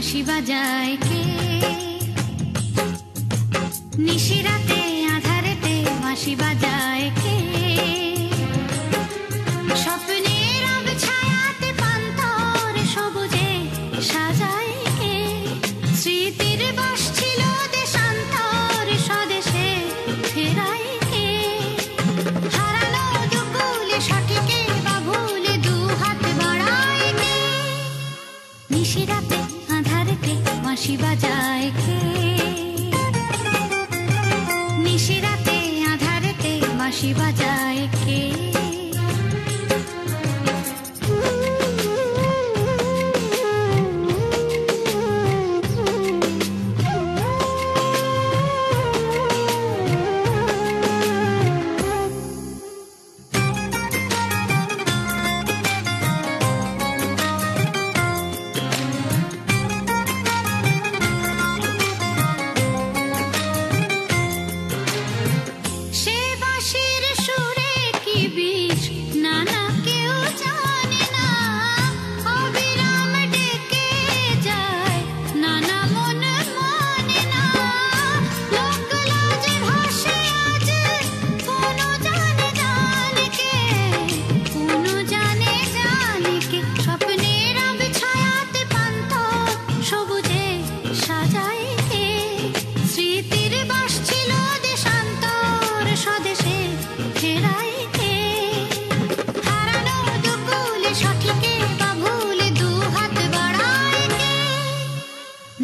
বাঁশি বাজায় কে? নিশিরাতে আঁধারেতে বাঁশি বাজায় কে? স্বপ্নের আবছায়াতে পান্তর সবুজে সাজায় কে? স্মৃতির বাস ছিল দেশান্তর স্বদেশে ফেরায় কে? হারানো দুকুলে সঠিকে বা ভুলে দু হাত বাড়ায় কে? নিশিরাতে আঁধারেতে বাঁশি বাজায় কে? নিশিরাতে আঁধারেতে বাঁশি বাজায় কে?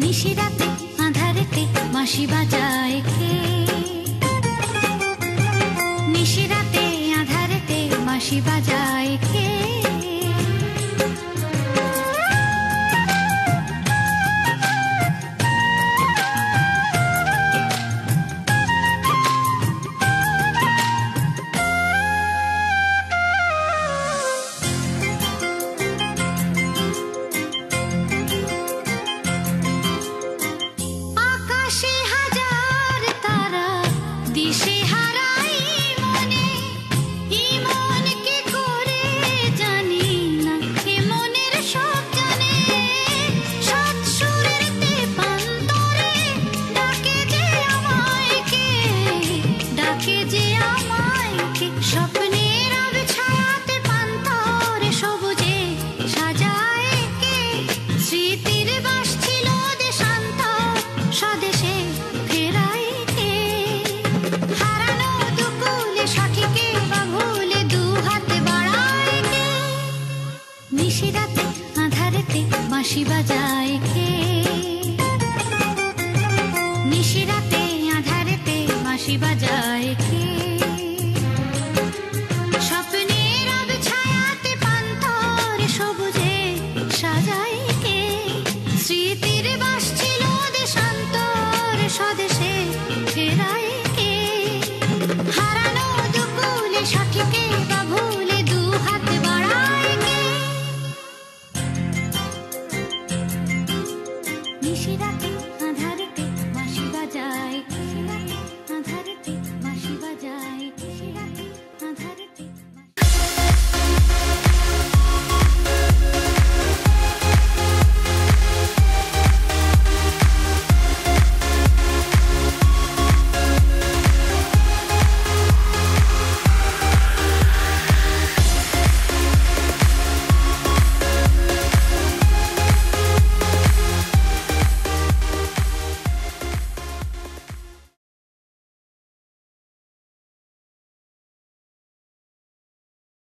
নিশিরাতে আঁধারেতে বাঁশি বাজায় কে? নিশিরাতে আঁধারেতে বাঁশি বাজায় কে? স্বপ্নের আবছায়াতে পান্তর সবুজে সাজায় কে? স্মৃতির বাস ছিল দেশান্তর স্বদেশে ফেরায় কে? হারানো দুকুলে সঠিকে বা ভুলে দু হাত বাড়ায় কে? নিশিরাতে আঁধারেতে বাঁশি বাজায় কে? নিশিরাতে আঁধারেতে বাঁশি বাজায় কে?